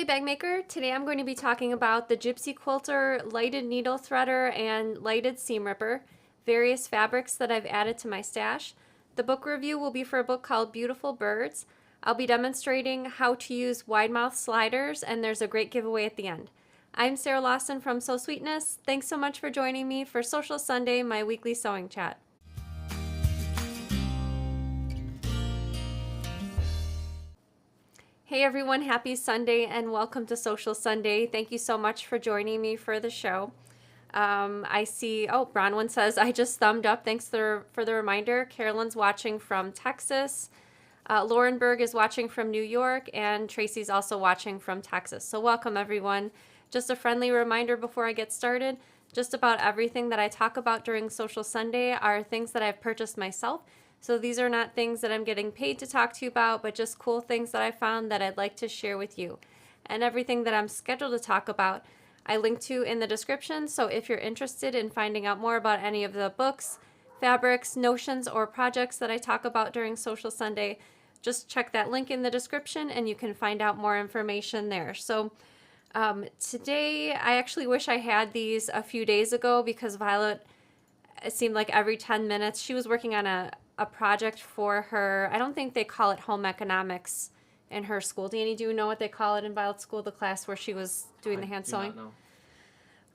Hey bag maker, today I'm going to be talking about the Gypsy Quilter lighted needle threader and lighted seam ripper, various fabrics that I've added to my stash. The book review will be for a book called Beautiful Birds. I'll be demonstrating how to use wide mouth sliders, and there's a great giveaway at the end. I'm Sarah Lawson from Sew Sweetness. Thanks so much for joining me for Social Sunday, my weekly sewing chat. Hey everyone, happy Sunday and welcome to Social Sunday. Thank you so much for joining me for the show. I see, Bronwyn says, I just thumbed up. Thanks for the reminder. Carolyn's watching from Texas. Lauren Berg is watching from New York, and Tracy's also watching from Texas. So welcome everyone. Just a friendly reminder before I get started, just about everything that I talk about during Social Sunday are things that I've purchased myself. So these are not things that I'm getting paid to talk to you about, but just cool things that I found that I'd like to share with you. And everything that I'm scheduled to talk about, I link to in the description. So if you're interested in finding out more about any of the books, fabrics, notions, or projects that I talk about during Social Sunday, just check that link in the description and you can find out more information there. So today, I actually wish I had these a few days ago because Violet, it seemed like every 10 minutes, she was working on a project for her. I don't think they call it home economics in her school. Danny, do you know what they call it in Violet's school, the class where she was doing the hand sewing? I do not know.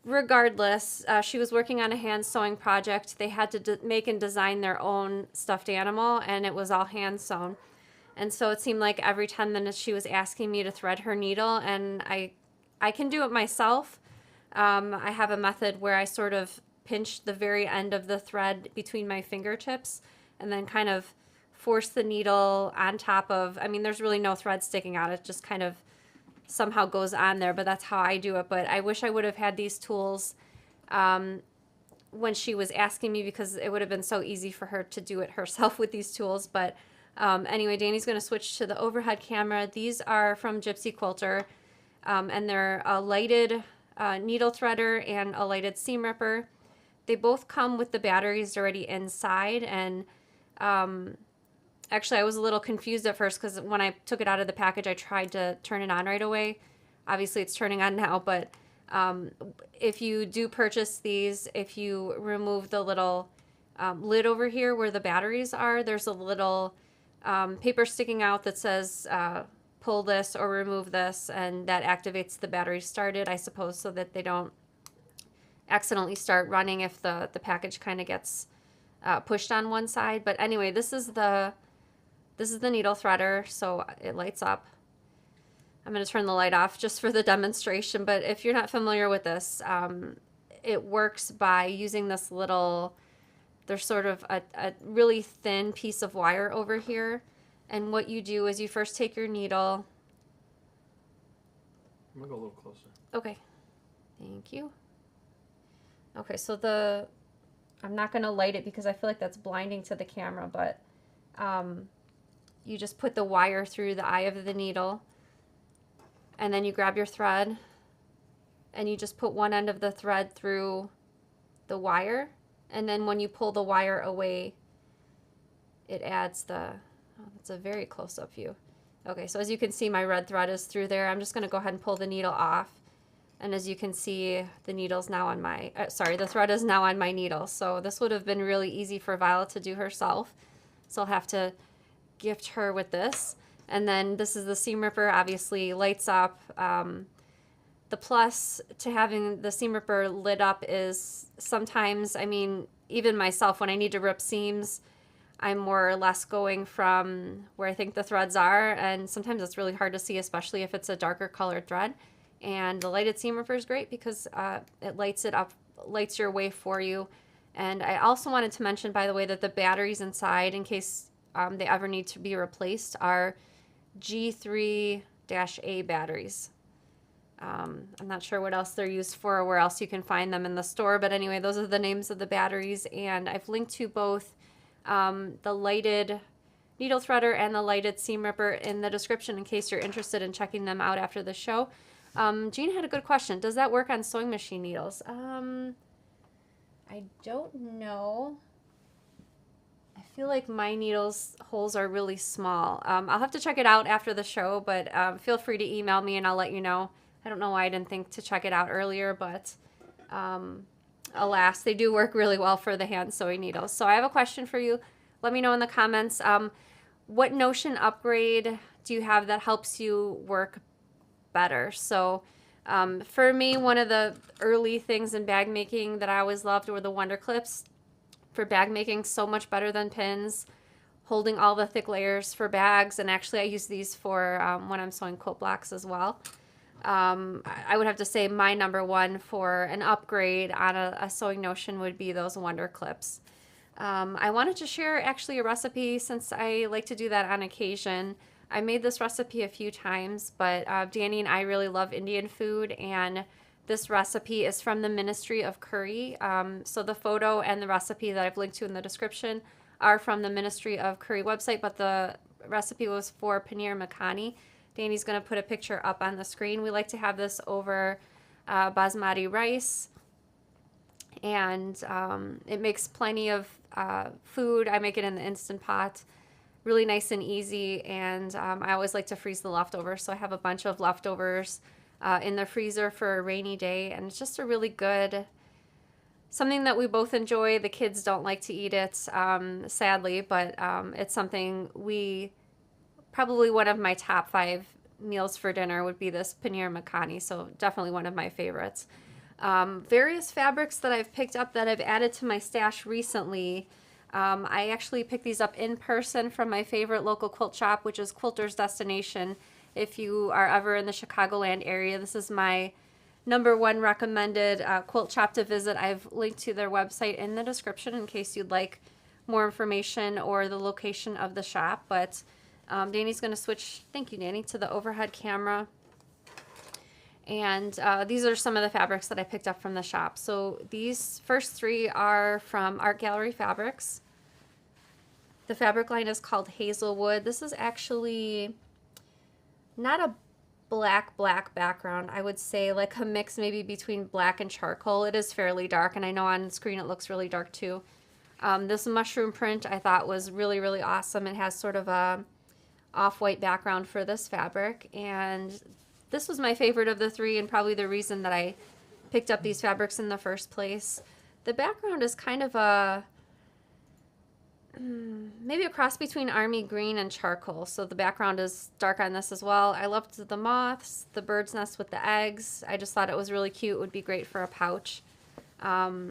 Regardless, she was working on a hand sewing project. They had to make and design their own stuffed animal, and it was all hand sewn. And so it seemed like every 10 minutes she was asking me to thread her needle, and I can do it myself. I have a method where I sort of pinch the very end of the thread between my fingertips and then kind of force the needle on top of, I mean, there's really no thread sticking out. It just kind of somehow goes on there, but that's how I do it. But I wish I would have had these tools when she was asking me, because it would have been so easy for her to do it herself with these tools. But anyway, Danny's going to switch to the overhead camera. These are from Gypsy Quilter, and they're a lighted needle threader and a lighted seam ripper. They both come with the batteries already inside, and actually I was a little confused at first because when I took it out of the package I tried to turn it on right away. Obviously it's turning on now, but if you do purchase these, if you remove the little lid over here where the batteries are, there's a little paper sticking out that says pull this or remove this, and that activates the battery started, I suppose, so that they don't accidentally start running if the package kind of gets pushed on one side. But anyway, this is the needle threader, so it lights up. I'm going to turn the light off just for the demonstration, but if you're not familiar with this, it works by using this little, there's sort of a really thin piece of wire over here, and what you do is you first take your needle. I'm going to go a little closer. Okay, thank you. Okay, so I'm not going to light it because I feel like that's blinding to the camera, but you just put the wire through the eye of the needle, and then you grab your thread, and you just put one end of the thread through the wire, and then when you pull the wire away, it adds that's a very close-up view. Okay, so as you can see, my red thread is through there. I'm just going to go ahead and pull the needle off. And as you can see, the needle's now on my, the thread is now on my needle. So this would have been really easy for Violet to do herself. So I'll have to gift her with this. And then this is the seam ripper, obviously lights up. The plus to having the seam ripper lit up is sometimes, I mean, even myself, when I need to rip seams, I'm more or less going from where I think the threads are. And sometimes it's really hard to see, especially if it's a darker colored thread. And the lighted seam ripper is great because it lights it up, lights your way for you. And I also wanted to mention, by the way, that the batteries inside, in case they ever need to be replaced, are G3-A batteries. I'm not sure what else they're used for or where else you can find them in the store, but anyway, those are the names of the batteries. And I've linked to both the lighted needle threader and the lighted seam ripper in the description in case you're interested in checking them out after the show. Jean had a good question. Does that work on sewing machine needles? I don't know. I feel like my needles holes are really small. I'll have to check it out after the show, but feel free to email me and I'll let you know. I don't know why I didn't think to check it out earlier, but alas, they do work really well for the hand sewing needles. So I have a question for you. Let me know in the comments. What Notion upgrade do you have that helps you work better? So for me, one of the early things in bag making that I always loved were the Wonder Clips. For bag making, so much better than pins, holding all the thick layers for bags, and actually I use these for when I'm sewing quilt blocks as well. I would have to say my number one for an upgrade on a sewing Notion would be those Wonder Clips. I wanted to share actually a recipe since I like to do that on occasion. I made this recipe a few times, but Danny and I really love Indian food, and this recipe is from the Ministry of Curry. So the photo and the recipe that I've linked to in the description are from the Ministry of Curry website, but the recipe was for Paneer Makhani. Danny's going to put a picture up on the screen. We like to have this over basmati rice, and it makes plenty of food. I make it in the Instant Pot. Really nice and easy, and I always like to freeze the leftovers, so I have a bunch of leftovers in the freezer for a rainy day, and it's just a really good, something that we both enjoy. The kids don't like to eat it, sadly, but it's something probably one of my top 5 meals for dinner would be this Paneer Makhani, so definitely one of my favorites. Various fabrics that I've picked up that I've added to my stash recently. I actually picked these up in person from my favorite local quilt shop, which is Quilter's Destination. If you are ever in the Chicagoland area, this is my number 1 recommended quilt shop to visit. I've linked to their website in the description in case you'd like more information or the location of the shop. But Danny's going to switch, thank you Danny, to the overhead camera. And these are some of the fabrics that I picked up from the shop. So these first 3 are from Art Gallery Fabrics. The fabric line is called Hazelwood. This is actually not a black background. I would say like a mix maybe between black and charcoal. It is fairly dark, and I know on screen it looks really dark too. This mushroom print I thought was really, really awesome. It has sort of a off-white background for this fabric, and this was my favorite of the 3 and probably the reason that I picked up these fabrics in the first place. The background is kind of a maybe a cross between army green and charcoal, so the background is dark on this as well. I loved the moths, the bird's nest with the eggs. I just thought it was really cute. It would be great for a pouch. But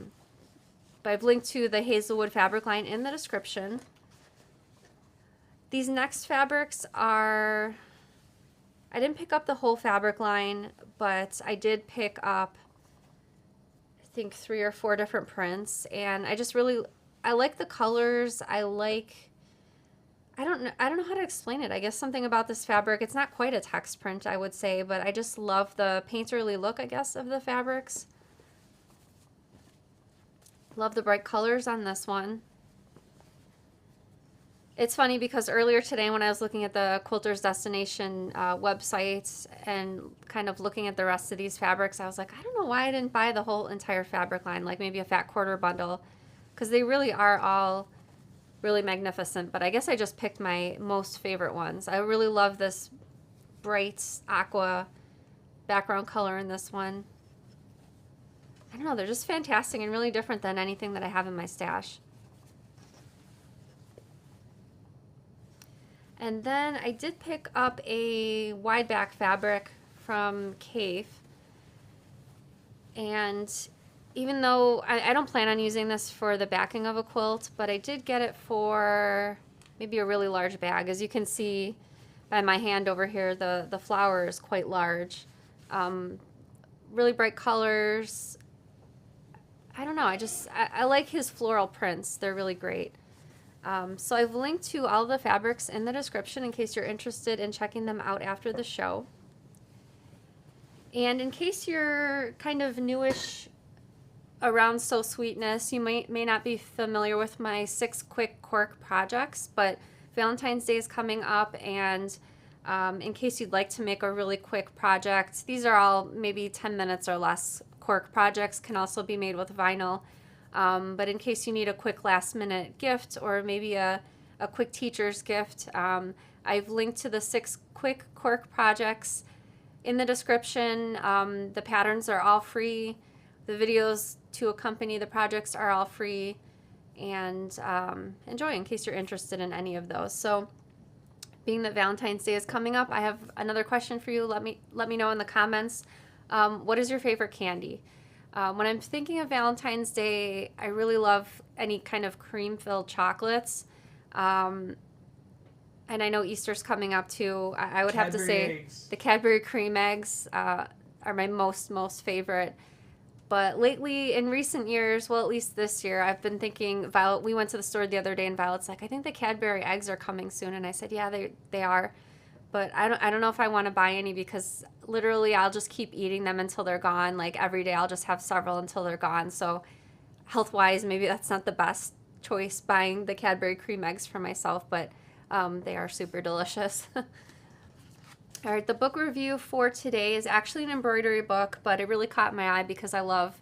I've linked to the Hazelwood fabric line in the description. These next fabrics are, I didn't pick up the whole fabric line, but I did pick up, I think, 3 or 4 different prints, and I like the colors. I don't know how to explain it. I guess something about this fabric, it's not quite a text print, I would say, but I just love the painterly look, I guess, of the fabrics. Love the bright colors on this one. It's funny because earlier today when I was looking at the Quilter's Destination website and kind of looking at the rest of these fabrics, I was like, I don't know why I didn't buy the whole entire fabric line, like maybe a fat quarter bundle, because they really are all really magnificent, but I guess I just picked my most favorite ones. I really love this bright aqua background color in this one. I don't know, they're just fantastic and really different than anything that I have in my stash. And then I did pick up a wide back fabric from Cave, and even though I don't plan on using this for the backing of a quilt, but I did get it for maybe a really large bag. As you can see by my hand over here, the flower is quite large. Really bright colors. I don't know, I like his floral prints. They're really great. So I've linked to all the fabrics in the description in case you're interested in checking them out after the show. And in case you're kind of newish around Sew Sweetness, you may not be familiar with my 6 quick Cork projects, but Valentine's Day is coming up, and in case you'd like to make a really quick project, these are all maybe 10 minutes or less Cork projects, can also be made with vinyl. But in case you need a quick last minute gift or maybe a quick teacher's gift, I've linked to the 6 quick cork projects in the description. The patterns are all free. The videos to accompany the projects are all free. And enjoy in case you're interested in any of those. So being that Valentine's Day is coming up, I have another question for you. Let me know in the comments. What is your favorite candy? When I'm thinking of Valentine's Day, I really love any kind of cream-filled chocolates. And I know Easter's coming up too. I would have to say eggs. The Cadbury cream eggs are my most favorite. But lately, in recent years, well, at least this year, I've been thinking, Violet, we went to the store the other day and Violet's like, I think the Cadbury eggs are coming soon. And I said, yeah, they are. But I don't know if I want to buy any because literally I'll just keep eating them until they're gone. Like every day I'll just have several until they're gone. So health-wise, maybe that's not the best choice, buying the Cadbury cream eggs for myself, but they are super delicious. All right, the book review for today is actually an embroidery book, but it really caught my eye because I love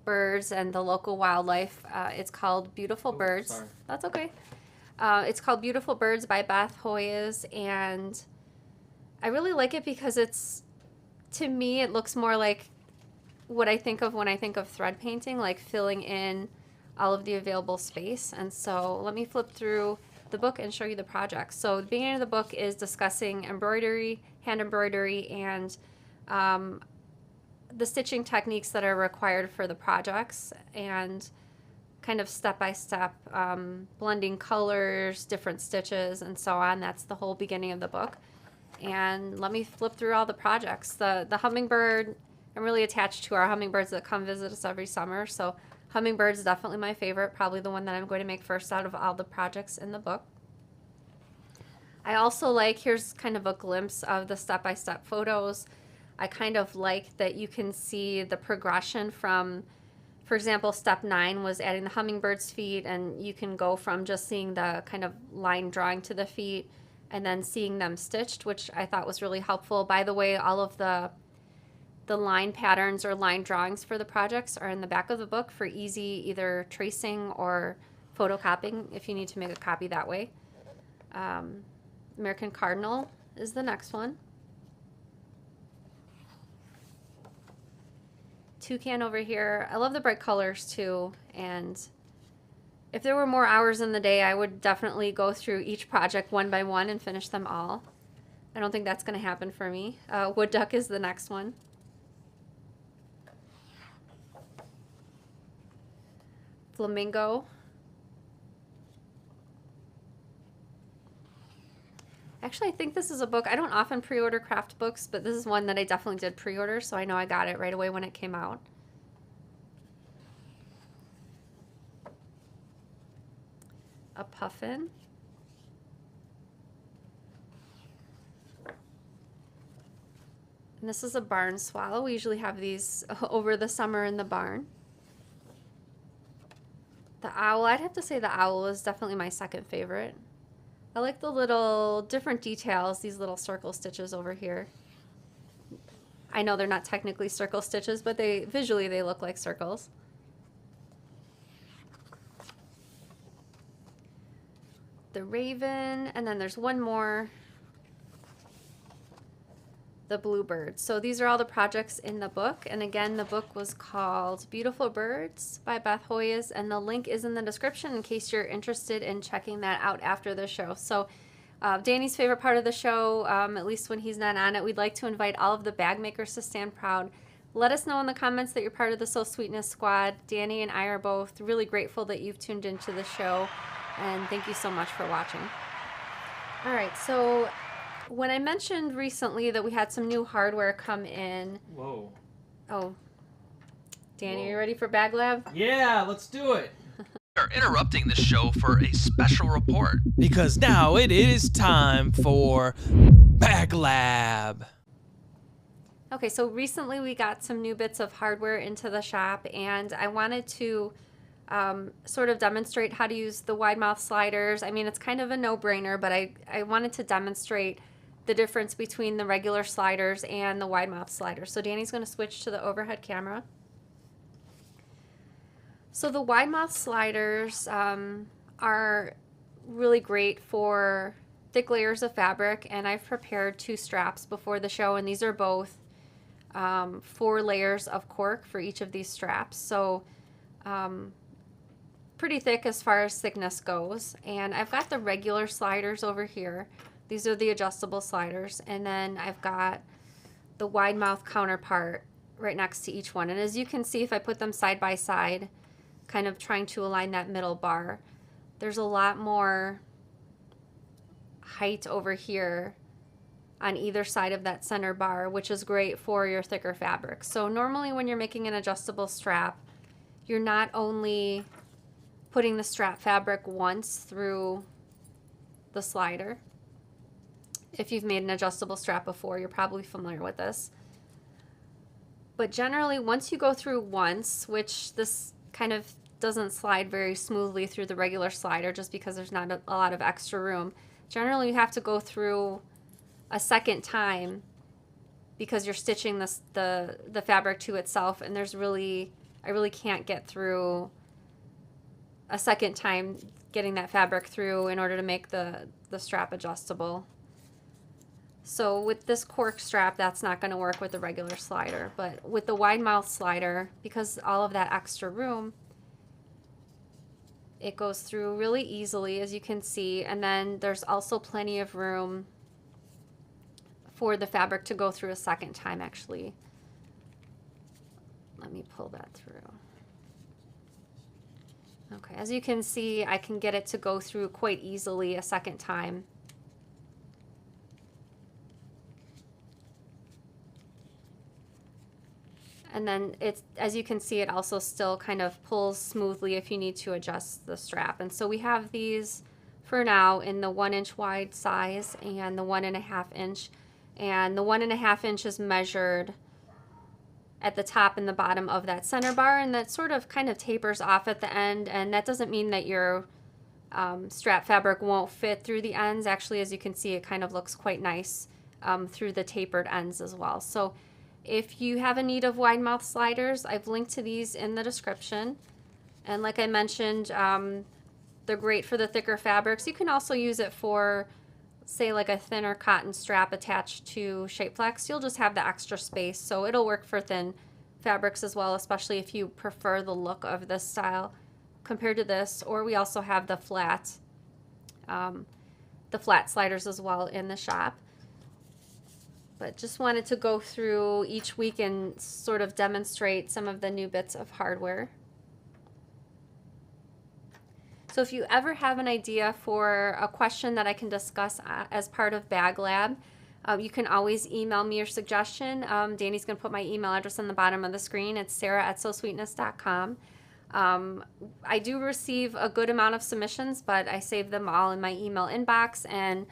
birds and the local wildlife. It's called Beautiful Birds. Sorry. That's okay. It's called Beautiful Birds by Beth Hoyes, and I really like it because to me, it looks more like what I think of when I think of thread painting, like filling in all of the available space. And so let me flip through the book and show you the project. So the beginning of the book is discussing embroidery, hand embroidery, and the stitching techniques that are required for the projects, and kind of step-by-step blending colors, different stitches, and so on. That's the whole beginning of the book. And let me flip through all the projects. The hummingbird, I'm really attached to our hummingbirds that come visit us every summer, so hummingbird's definitely my favorite, probably the one that I'm going to make first out of all the projects in the book. I also like, here's kind of a glimpse of the step-by-step photos. I kind of like that you can see the progression from, for example, step 9 was adding the hummingbird's feet, and you can go from just seeing the kind of line drawing to the feet and then seeing them stitched, which I thought was really helpful. By the way, all of the line patterns or line drawings for the projects are in the back of the book for easy either tracing or photocopying if you need to make a copy that way. American Cardinal is the next one. Toucan over here. I love the bright colors too, and if there were more hours in the day, I would definitely go through each project one by one and finish them all. I don't think that's going to happen for me. Wood duck is the next one. Flamingo. Actually, I think this is a book. I don't often pre-order craft books, but this is one that I definitely did pre-order, so I know I got it right away when it came out. A puffin. And this is a barn swallow. We usually have these over the summer in the barn. The owl, I'd have to say the owl is definitely my second favorite. I like the little different details, these little circle stitches over here. I know they're not technically circle stitches, but visually they look like circles. The raven, and then there's one more. The bluebird. So these are all the projects in the book, and again, the book was called Beautiful Birds by Beth Hoyes, and the link is in the description in case you're interested in checking that out after the show. So Danny's favorite part of the show, at least when he's not on it, we'd like to invite all of the bag makers to stand proud. Let us know in the comments that you're part of the Sew Sweetness squad. Danny and I are both really grateful that you've tuned into the show, and thank you so much for watching. All right, so when I mentioned recently that we had some new hardware come in. Whoa. Oh. Danny, are you ready for Bag Lab? Yeah, let's do it. We are interrupting the show for a special report. Because now it is time for Bag Lab. Okay, so recently we got some new bits of hardware into the shop, and I wanted to sort of demonstrate how to use the wide mouth sliders. I mean, it's kind of a no-brainer, but I wanted to demonstrate the difference between the regular sliders and the wide mouth sliders. So Danny's going to switch to the overhead camera. So the wide mouth sliders are really great for thick layers of fabric, and I've prepared 2 straps before the show, and these are both 4 layers of cork for each of these straps. So pretty thick as far as thickness goes. And I've got the regular sliders over here. These are the adjustable sliders, and then I've got the wide mouth counterpart right next to each one. And as you can see, if I put them side by side, kind of trying to align that middle bar, there's a lot more height over here on either side of that center bar, which is great for your thicker fabric. So normally when you're making an adjustable strap, you're not only putting the strap fabric once through the slider. If you've made an adjustable strap before, you're probably familiar with this. But generally, once you go through once, which this kind of doesn't slide very smoothly through the regular slider just because there's not a lot of extra room, generally you have to go through a second time because you're stitching the fabric to itself, and I really can't get through a second time getting that fabric through in order to make the strap adjustable. So with this cork strap, that's not going to work with the regular slider, but with the wide mouth slider, because all of that extra room, it goes through really easily, as you can see, and then there's also plenty of room for the fabric to go through a second time. Actually, let me pull that through. Okay, as you can see, I can get it to go through quite easily a second time. And then it's, as you can see, it also still kind of pulls smoothly if you need to adjust the strap. And so we have these for now in the 1 inch wide size and the 1.5 inch. And the 1.5 inch is measured at the top and the bottom of that center bar, and that sort of kind of tapers off at the end. And that doesn't mean that your strap fabric won't fit through the ends. Actually, as you can see, it kind of looks quite nice through the tapered ends as well. So if you have a need of wide mouth sliders, I've linked to these in the description. And like I mentioned, they're great for the thicker fabrics. You can also use it for, say, like a thinner cotton strap attached to Shapeflex. You'll just have the extra space, so it'll work for thin fabrics as well, especially if you prefer the look of this style compared to this. Or we also have the flat sliders as well in the shop. But just wanted to go through each week and sort of demonstrate some of the new bits of hardware. So if you ever have an idea for a question that I can discuss as part of Bag Lab, you can always email me your suggestion. Danny's going to put my email address on the bottom of the screen. It's sarah@sewsweetness.com. I do receive a good amount of submissions, but I save them all in my email inbox, and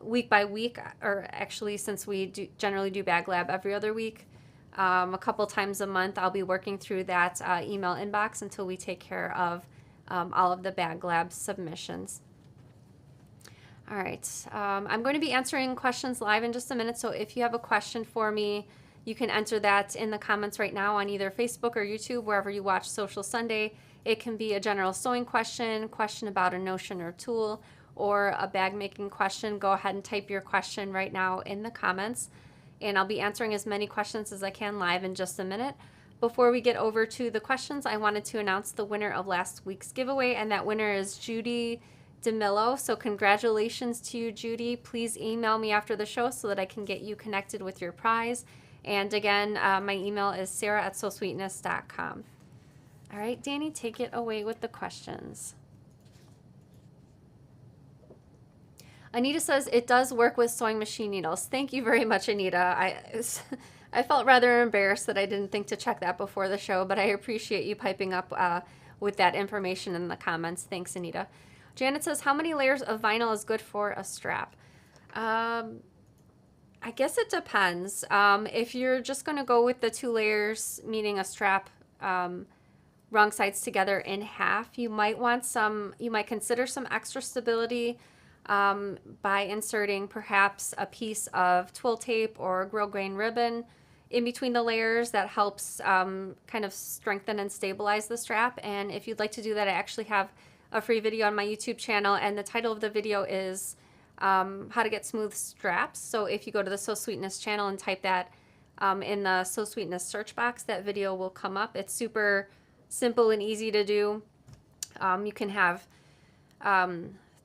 week by week, or actually since we generally do Bag Lab every other week, a couple times a month, I'll be working through that email inbox until we take care of all of the Bag Lab submissions. All right, I'm going to be answering questions live in just a minute, so if you have a question for me, you can enter that in the comments right now on either Facebook or YouTube, wherever you watch Sewcial Sunday. It can be a general sewing question about a notion or tool, or a bag making question. Go ahead and type your question right now in the comments, and I'll be answering as many questions as I can live in just a minute. Before we get over to the questions, I wanted to announce the winner of last week's giveaway, and that winner is Judy DeMillo. So congratulations to you, Judy. Please email me after the show so that I can get you connected with your prize. And again, my email is sarah@sewsweetness.com. All right, Danny, take it away with the questions. Anita says, it does work with sewing machine needles. Thank you very much, Anita. I felt rather embarrassed that I didn't think to check that before the show, but I appreciate you piping up with that information in the comments. Thanks, Anita. Janet says, how many layers of vinyl is good for a strap? I guess it depends. If you're just going to go with the 2 layers, meaning a strap wrong sides together in half, you might consider some extra stability by inserting perhaps a piece of twill tape or grill grain ribbon in between the layers that helps kind of strengthen and stabilize the strap. And if you'd like to do that, I actually have a free video on my YouTube channel, and the title of the video is how to get smooth straps. So if you go to the So Sweetness channel and type that in the So Sweetness search box, that video will come up. It's super simple and easy to do. You can have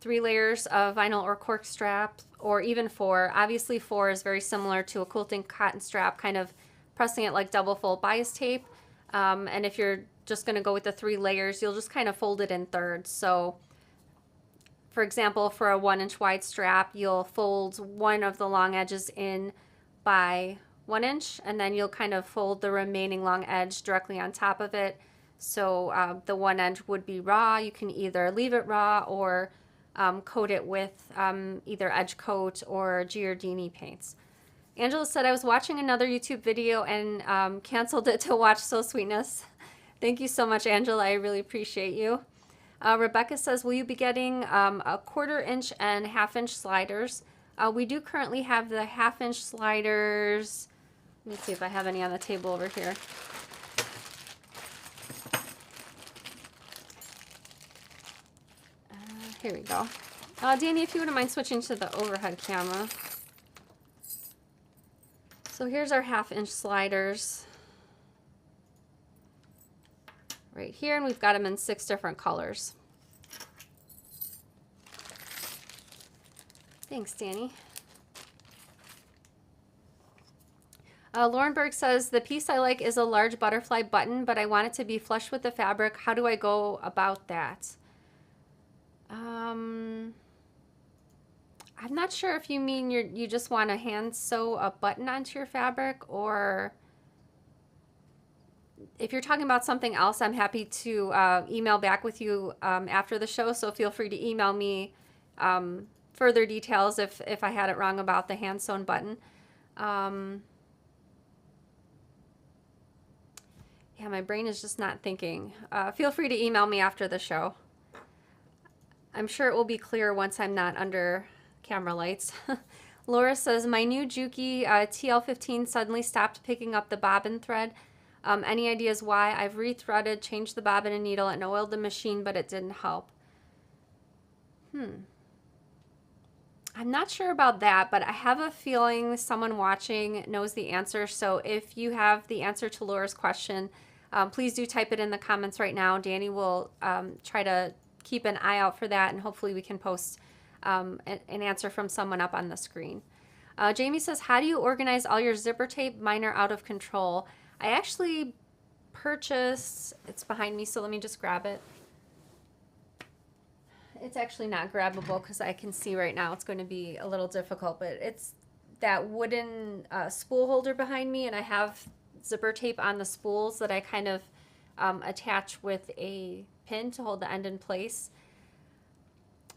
3 layers of vinyl or cork strap, or even 4. Obviously 4 is very similar to a quilting cotton strap, kind of pressing it like double fold bias tape. And if you're just going to go with the 3 layers, you'll just kind of fold it in thirds. So for example, for a 1-inch wide strap, you'll fold one of the long edges in by 1 inch, and then you'll kind of fold the remaining long edge directly on top of it. So the one edge would be raw. You can either leave it raw or coat it with either edge coat or Giardini paints. Angela said, I was watching another YouTube video and canceled it to watch So Sweetness. Thank you so much, Angela. I really appreciate you. Rebecca says, will you be getting a 1/4 inch and 1/2 inch sliders? We do currently have the 1/2 inch sliders. Let me see if I have any on the table over here. Here we go. Danny, if you wouldn't mind switching to the overhead camera. So here's our 1/2 inch sliders right here, and we've got them in 6 different colors. Thanks, Danny. Lauren Berg says, the piece I like is a large butterfly button, but I want it to be flush with the fabric. How do I go about that? I'm not sure if you mean you just want to hand sew a button onto your fabric, or if you're talking about something else, I'm happy to email back with you after the show, so feel free to email me further details if I had it wrong about the hand sewn button. Yeah, my brain is just not thinking. Feel free to email me after the show. I'm sure it will be clear once I'm not under camera lights. Laura says, my new Juki TL15 suddenly stopped picking up the bobbin thread. Any ideas why? I've rethreaded, changed the bobbin and needle, and oiled the machine, but it didn't help. I'm not sure about that, but I have a feeling someone watching knows the answer. So if you have the answer to Laura's question, please do type it in the comments right now. Danny will try to keep an eye out for that, and hopefully we can post an answer from someone up on the screen. Jamie says, how do you organize all your zipper tape? Mine are out of control. I actually purchased, it's behind me, so let me just grab it. It's actually not grabbable because I can see right now it's going to be a little difficult, but it's that wooden spool holder behind me, and I have zipper tape on the spools that I kind of attach with a pin to hold the end in place.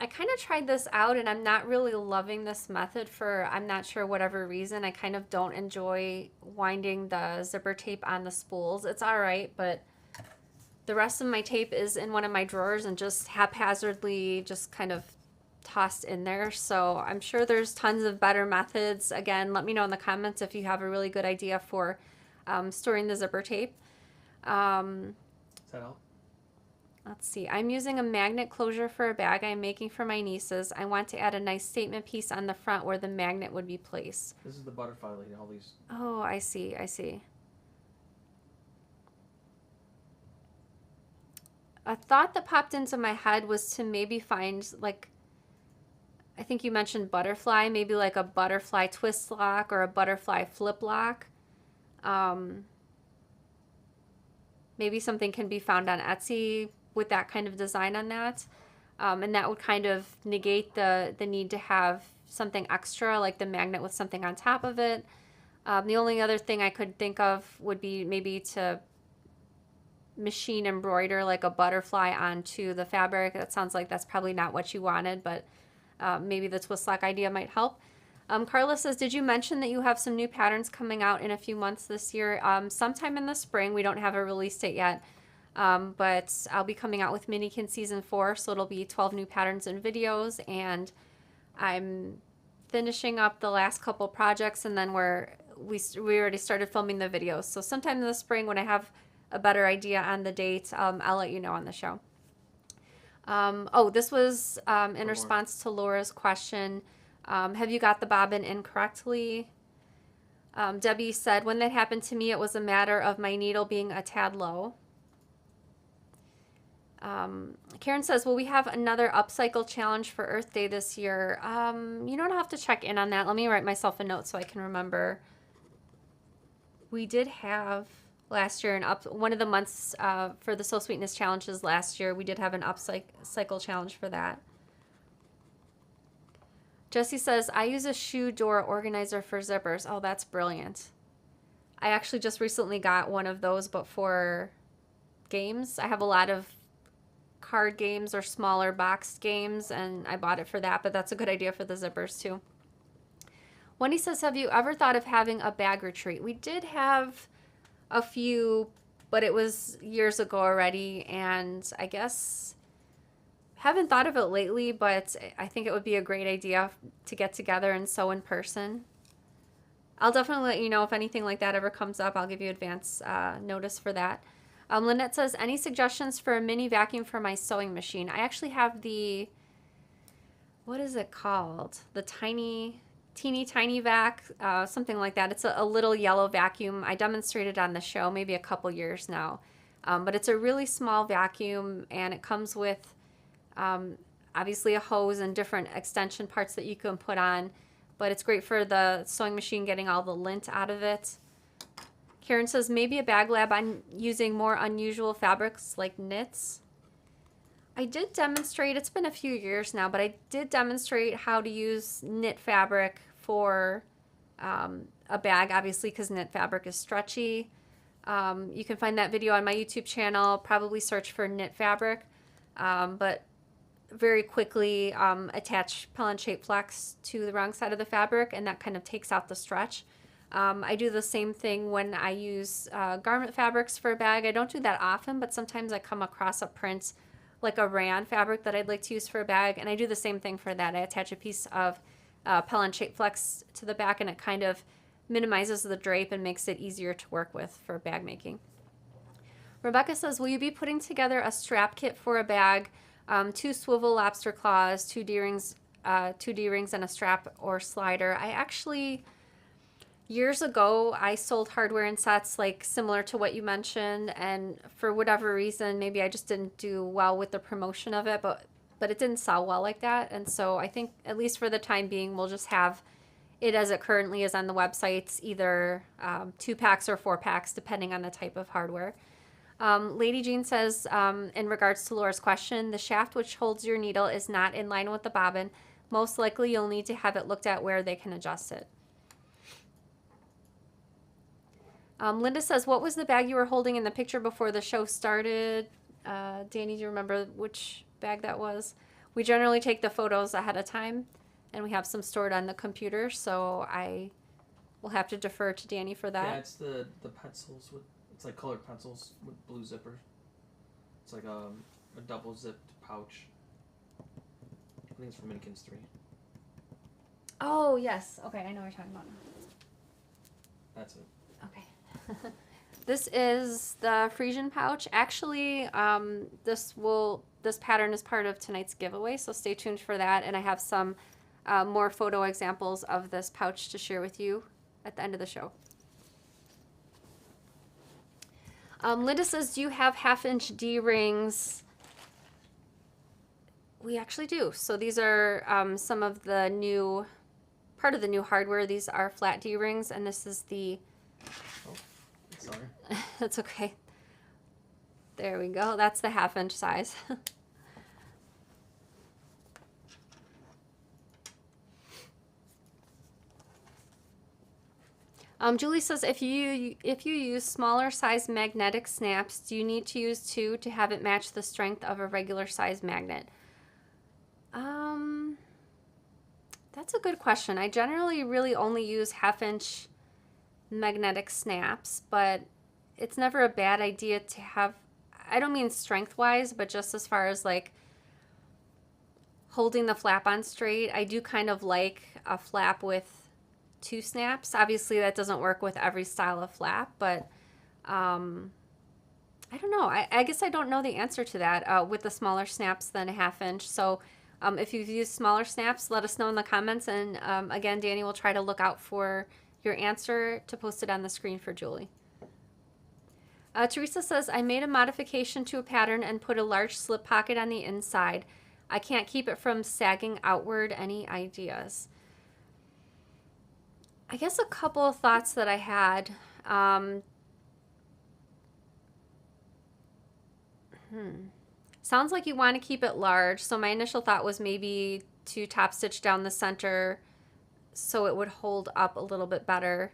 I kind of tried this out, and I'm not really loving this method for, I'm not sure, whatever reason. I kind of don't enjoy winding the zipper tape on the spools. It's all right, but the rest of my tape is in one of my drawers and just haphazardly just kind of tossed in there. So I'm sure there's tons of better methods. Again, let me know in the comments if you have a really good idea for storing the zipper tape. Is that all? Let's see. I'm using a magnet closure for a bag I'm making for my nieces. I want to add a nice statement piece on the front where the magnet would be placed. This is the butterfly lady, all these. Oh, I see. I see. A thought that popped into my head was to maybe find, like, I think you mentioned butterfly, maybe like a butterfly twist lock or a butterfly flip lock. Maybe something can be found on Etsy with that kind of design on that. And that would kind of negate the need to have something extra, like the magnet with something on top of it. The only other thing I could think of would be maybe to machine embroider like a butterfly onto the fabric. That sounds like that's probably not what you wanted, but maybe the twist lock idea might help. Carla says, did you mention that you have some new patterns coming out in a few months this year? Sometime in the spring. We don't have a release date yet, but I'll be coming out with Minikins Season 4, so it'll be 12 new patterns and videos, and I'm finishing up the last couple projects, and then we're we already started filming the videos. So sometime in the spring when I have a better idea on the date, I'll let you know on the show. Oh, this was in response to Laura's question. Have you got the bobbin incorrectly? Debbie said, when that happened to me, it was a matter of my needle being a tad low. Karen says, will we have another upcycle challenge for Earth Day this year? You know, I'll have to check in on that. Let me write myself a note so I can remember. We did have last year one of the months for the Soul Sweetness challenges last year. We did have an upcycle challenge for that. Jessie says, I use a shoe door organizer for zippers. Oh, that's brilliant. I actually just recently got one of those, but for games. I have a lot of card games or smaller boxed games, and I bought it for that, but that's a good idea for the zippers too. Wendy says, have you ever thought of having a bag retreat? We did have a few, but it was years ago already, and I guess haven't thought of it lately, but I think it would be a great idea to get together and sew in person. I'll definitely let you know if anything like that ever comes up. I'll give you advance notice for that. Lynette says, any suggestions for a mini vacuum for my sewing machine? I actually have the, what is it called? The teeny tiny vac, something like that. It's a little yellow vacuum. I demonstrated on the show maybe a couple years now. But it's a really small vacuum, and it comes with obviously a hose and different extension parts that you can put on, but it's great for the sewing machine getting all the lint out of it. Karen says, maybe a bag lab on using more unusual fabrics like knits. I did demonstrate, it's been a few years now, but I did demonstrate how to use knit fabric for a bag, obviously, because knit fabric is stretchy. You can find that video on my YouTube channel, probably search for knit fabric, but very quickly attach pellet-shaped flex to the wrong side of the fabric, and that kind of takes out the stretch. I do the same thing when I use garment fabrics for a bag. I don't do that often, but sometimes I come across a print like a rayon fabric that I'd like to use for a bag, and I do the same thing for that. I attach a piece of pellet-shaped flex to the back, and it kind of minimizes the drape and makes it easier to work with for bag making. Rebecca says, will you be putting together a strap kit for a bag? 2 swivel lobster claws, 2 D-rings, and a strap or slider. I actually, years ago, I sold hardware and sets like similar to what you mentioned, and for whatever reason, maybe I just didn't do well with the promotion of it, but it didn't sell well like that, and so I think, at least for the time being, we'll just have it as it currently is on the websites, either 2 packs or 4 packs, depending on the type of hardware. Lady Jean says, in regards to Laura's question, the shaft which holds your needle is not in line with the bobbin. Most likely you'll need to have it looked at where they can adjust it. Linda says, what was the bag you were holding in the picture before the show started? Danny, do you remember which bag that was? We generally take the photos ahead of time, and we have some stored on the computer, so I will have to defer to Danny for that. Yeah, it's the pencils with, it's like colored pencils with blue zipper. It's like a double zipped pouch. I think it's from Minikins 3. Oh, yes. Okay, I know what you're talking about now. That's it. Okay. This is the Frisian pouch. Actually, this pattern is part of tonight's giveaway, so stay tuned for that. And I have some more photo examples of this pouch to share with you at the end of the show. Linda says, do you have 1/2-inch D-rings? We actually do. So these are some of the new, part of the new hardware. These are flat D-rings, and this is the... Oh, sorry. That's okay. There we go. That's the 1/2-inch size. Julie says, if you use smaller size magnetic snaps, do you need to use 2 to have it match the strength of a regular size magnet? That's a good question. I generally really only use 1/2-inch magnetic snaps, but it's never a bad idea to have, I don't mean strength-wise, but just as far as like holding the flap on straight. I do kind of like a flap with 2 snaps. Obviously that doesn't work with every style of flap, but I don't know. I guess I don't know the answer to that with the smaller snaps than a 1/2 inch. So if you've used smaller snaps, let us know in the comments. And again, Danny will try to look out for your answer to post it on the screen for Julie. Teresa says, I made a modification to a pattern and put a large slip pocket on the inside. I can't keep it from sagging outward. Any ideas? I guess a couple of thoughts that I had. Sounds like you want to keep it large. So my initial thought was maybe to top stitch down the center so it would hold up a little bit better.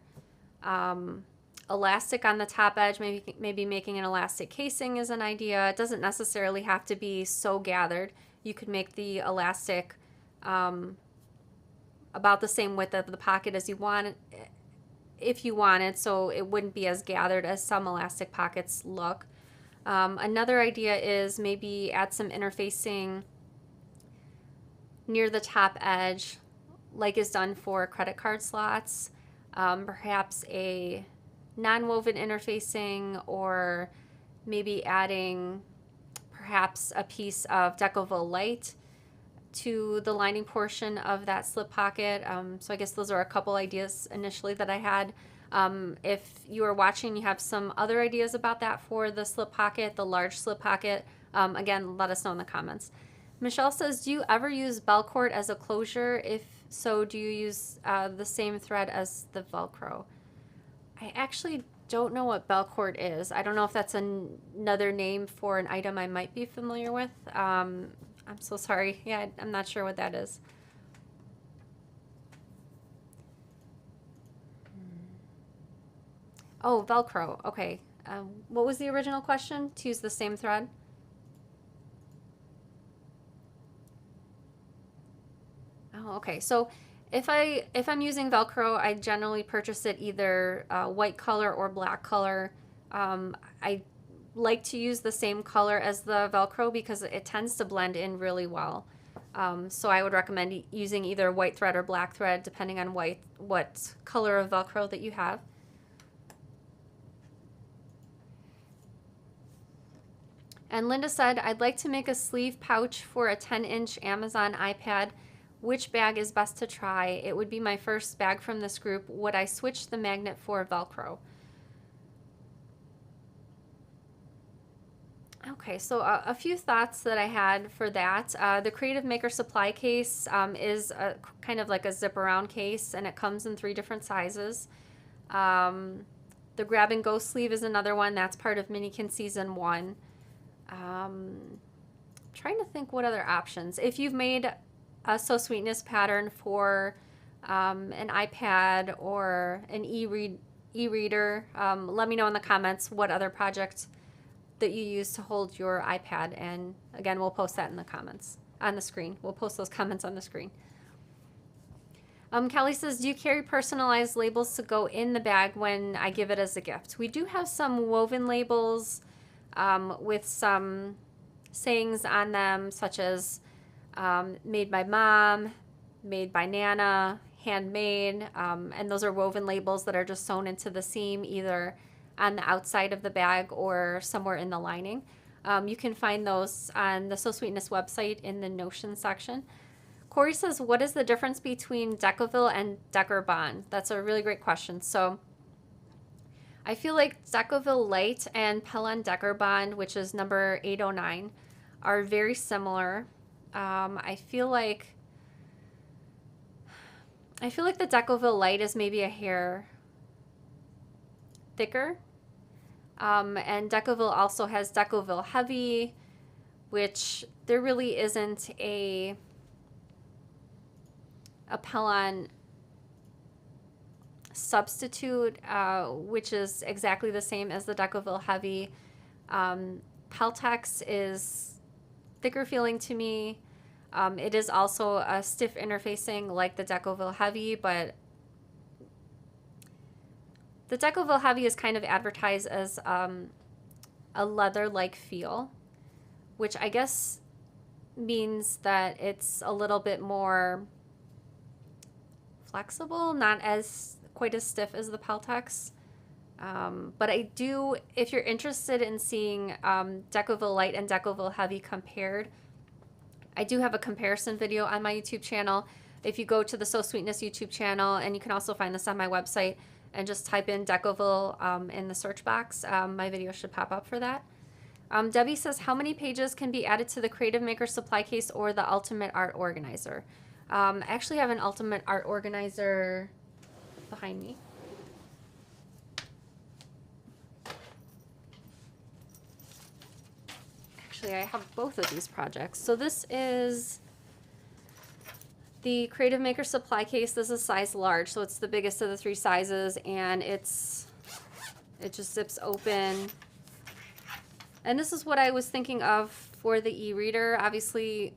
Elastic on the top edge, maybe making an elastic casing is an idea. It doesn't necessarily have to be so gathered. You could make the elastic about the same width of the pocket as you want, if you wanted, so it wouldn't be as gathered as some elastic pockets look. Another idea is maybe add some interfacing near the top edge, like is done for credit card slots. Perhaps a non-woven interfacing, or maybe adding perhaps a piece of Decoville Light to the lining portion of that slip pocket. So I guess those are a couple ideas initially that I had. If you are watching, you have some other ideas about that for the slip pocket, the large slip pocket, again, let us know in the comments. Michelle says, do you ever use bell cord as a closure? If so, do you use the same thread as the Velcro? I actually don't know what bell cord is. I don't know if that's another name for an item I might be familiar with. I'm so sorry. Yeah, I'm not sure what that is. Oh, Velcro. Okay. What was the original question? To use the same thread? Oh, okay. So if I'm using Velcro, I generally purchase it either white color or black color. I like to use the same color as the Velcro because it tends to blend in really well. So I would recommend using either white thread or black thread, depending on what color of Velcro that you have. And Linda said, I'd like to make a sleeve pouch for a 10-inch Amazon iPad. Which bag is best to try? It would be my first bag from this group. Would I switch the magnet for Velcro? Okay, so a few thoughts that I had for that. The Creative Maker Supply case is kind of like a zip around case, and it comes in 3 different sizes. The Grab and Go sleeve is another one. That's part of Minikins Season 1. Trying to think what other options. If you've made a So Sweetness pattern for an iPad or an e-reader, let me know in the comments what other project that you use to hold your iPad, and again, we'll post that in the comments on the screen. We'll post those comments on the screen. Kelly says, do you carry personalized labels to go in the bag when I give it as a gift? We do have some woven labels with some sayings on them, such as made by mom, made by Nana, handmade, and those are woven labels that are just sewn into the seam, either on the outside of the bag or somewhere in the lining. You can find those on the So Sweetness website in the Notion section. Corey says, what is the difference between Decoville and Decker Bond? That's a really great question. So I feel like Decoville Light and Pellon Decker Bond, which is number 809, are very similar. I feel like the Decoville Light is maybe a hair thicker. And Decoville also has Decoville Heavy, which there really isn't a Pellon substitute, which is exactly the same as the Decoville Heavy. Peltex is thicker feeling to me. It is also a stiff interfacing like the Decoville Heavy, but the Decoville Heavy is kind of advertised as a leather-like feel, which I guess means that it's a little bit more flexible, not as quite as stiff as the Peltex. But I do, if you're interested in seeing Decovil Light and Decovil Heavy compared, I do have a comparison video on my YouTube channel. If you go to the So Sweetness YouTube channel, and you can also find this on my website, and just type in Decovil in the search box, my video should pop up for that. Debbie says, how many pages can be added to the Creative Maker supply case or the Ultimate Art Organizer? I actually have an Ultimate Art Organizer behind me. Actually, I have both of these projects. So this is the Creative Maker supply case. This is size large, so it's the biggest of the 3 sizes, and it just zips open. And this is what I was thinking of for the e-reader. Obviously,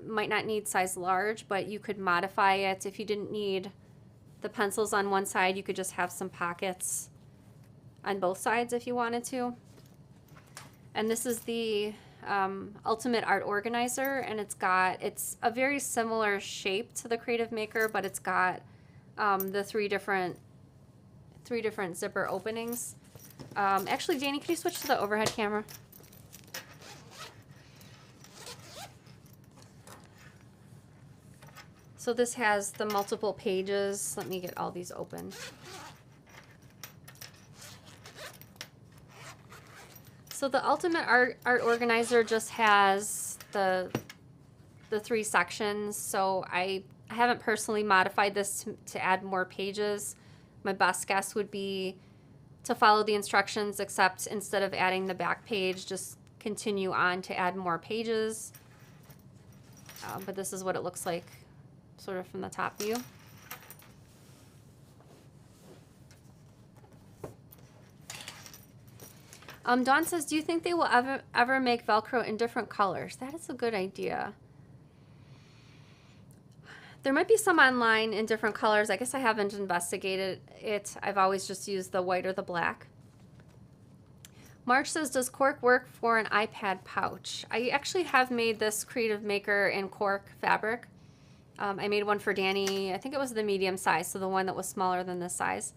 might not need size large, but you could modify it. If you didn't need the pencils on one side, you could just have some pockets on both sides if you wanted to. And this is the Ultimate Art Organizer, and it's a very similar shape to the Creative Maker, but it's got the three different zipper openings. Actually, Danny, can you switch to the overhead camera? So this has the multiple pages. Let me get all these open. So the Ultimate Art Organizer just has the 3 sections. So I haven't personally modified this to add more pages. My best guess would be to follow the instructions, except instead of adding the back page, just continue on to add more pages. But this is what it looks like sort of from the top view. Dawn says, do you think they will ever make Velcro in different colors? That is a good idea. There might be some online in different colors. I guess I haven't investigated it. I've always just used the white or the black. Marge says, does cork work for an iPad pouch? I actually have made this Creative Maker in cork fabric. I made one for Danny. I think it was the medium size, so the one that was smaller than this size.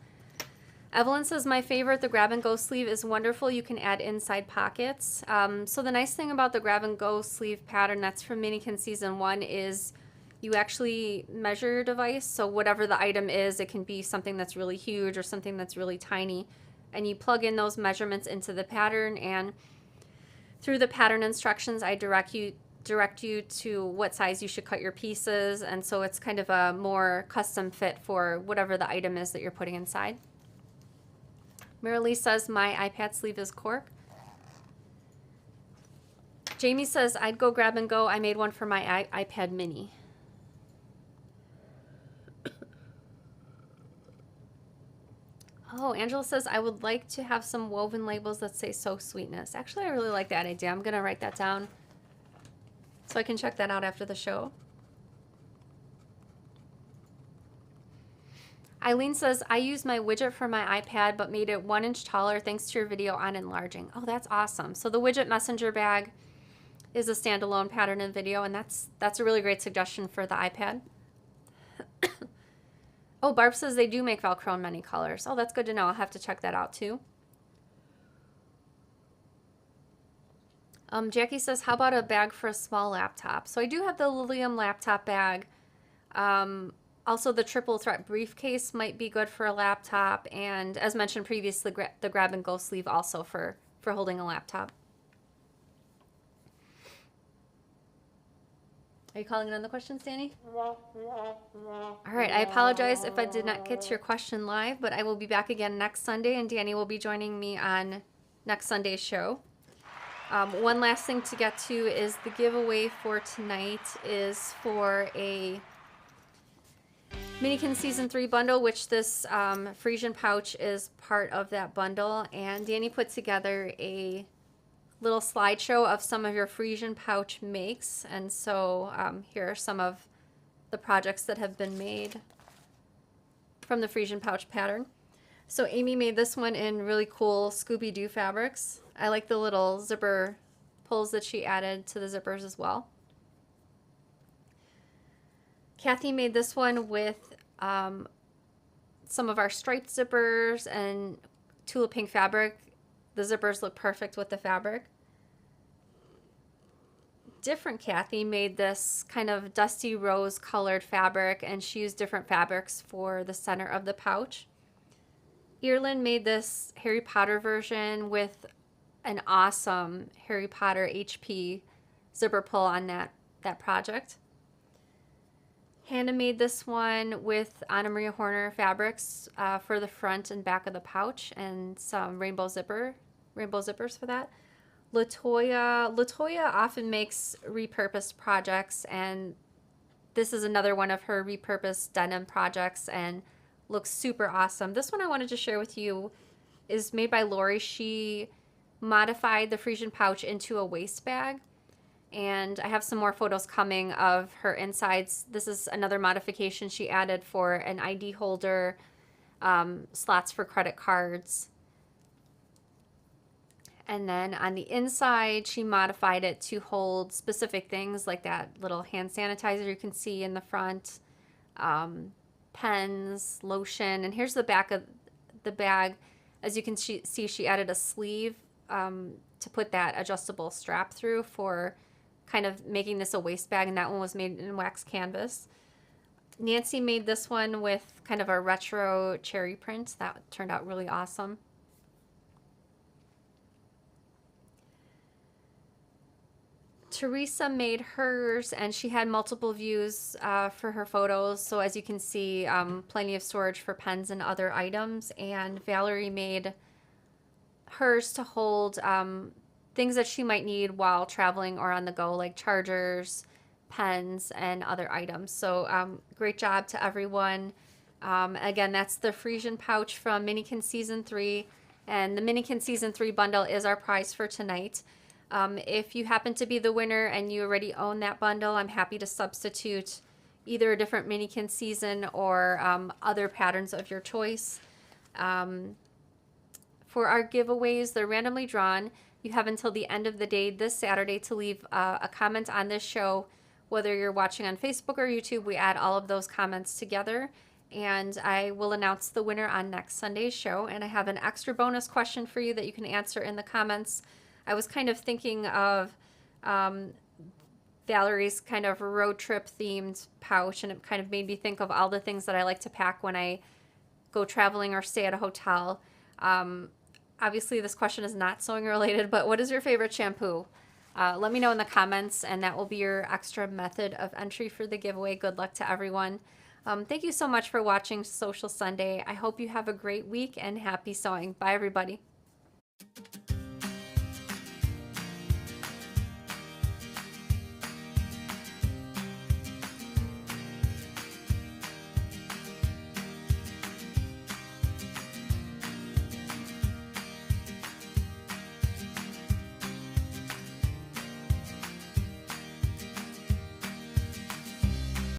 Evelyn says, my favorite, the grab and go sleeve is wonderful. You can add inside pockets. So the nice thing about the grab and go sleeve pattern that's from Minikins Season 1 is you actually measure your device. So whatever the item is, it can be something that's really huge or something that's really tiny. And you plug in those measurements into the pattern, and through the pattern instructions, I direct you to what size you should cut your pieces. And so it's kind of a more custom fit for whatever the item is that you're putting inside. Marilee says, my iPad sleeve is cork. Jamie says, I'd go grab and go. I made one for my iPad mini. Oh, Angela says, I would like to have some woven labels that say So Sweetness. Actually, I really like that idea. I'm going to write that down so I can check that out after the show. Eileen says, I used my widget for my iPad but made it 1 inch taller thanks to your video on enlarging. Oh, that's awesome. So the widget messenger bag is a standalone pattern and video, and that's a really great suggestion for the iPad. Oh, Barb says they do make Velcro in many colors. Oh, that's good to know. I'll have to check that out too. Jackie says, how about a bag for a small laptop? So I do have the Lilium laptop bag. Also, the triple threat briefcase might be good for a laptop. And as mentioned previously, the grab and go sleeve also for holding a laptop. Are you calling in on the questions, Danny? All right, I apologize if I did not get to your question live, but I will be back again next Sunday, and Danny will be joining me on next Sunday's show. One last thing to get to is the giveaway for tonight is for a Minikins Season 3 bundle, which this Frisian pouch is part of that bundle. And Danny put together a little slideshow of some of your Frisian pouch makes. And so here are some of the projects that have been made from the Frisian pouch pattern. So Amy made this one in really cool Scooby-Doo fabrics. I like the little zipper pulls that she added to the zippers as well. Kathy made this one with Some of our striped zippers and tulip pink fabric. The zippers look perfect with the fabric. Different Kathy made this kind of dusty rose colored fabric, and she used different fabrics for the center of the pouch. Earlyn made this Harry Potter version with an awesome Harry Potter HP zipper pull on that project. Hannah made this one with Anna Maria Horner fabrics for the front and back of the pouch, and some rainbow zippers for that. Latoya often makes repurposed projects, and this is another one of her repurposed denim projects and looks super awesome. This one I wanted to share with you is made by Lori. She modified the Frisian pouch into a waist bag, and I have some more photos coming of her insides. This is another modification she added for an ID holder, slots for credit cards. And then on the inside, she modified it to hold specific things like that little hand sanitizer you can see in the front, pens, lotion. And here's the back of the bag. As you can see, she added a sleeve to put that adjustable strap through for kind of making this a waist bag, and that one was made in wax canvas. Nancy made this one with kind of a retro cherry print. That turned out really awesome. Teresa made hers, and she had multiple views for her photos. So as you can see, plenty of storage for pens and other items. And Valerie made hers to hold things that she might need while traveling or on the go, like chargers, pens, and other items. So great job to everyone. Again, that's the Frisian pouch from Minikins Season 3. And the Minikins Season 3 bundle is our prize for tonight. If you happen to be the winner and you already own that bundle, I'm happy to substitute either a different Minikins season or other patterns of your choice. For our giveaways, they're randomly drawn. You have until the end of the day this Saturday to leave a comment on this show. Whether you're watching on Facebook or YouTube, we add all of those comments together, and I will announce the winner on next Sunday's show. And I have an extra bonus question for you that you can answer in the comments. I was kind of thinking of Valerie's kind of road trip themed pouch, and it kind of made me think of all the things that I like to pack when I go traveling or stay at a hotel. Obviously, this question is not sewing related, but what is your favorite shampoo? Let me know in the comments, and that will be your extra method of entry for the giveaway. Good luck to everyone. Thank you so much for watching Sewcial Sunday. I hope you have a great week and happy sewing. Bye, everybody.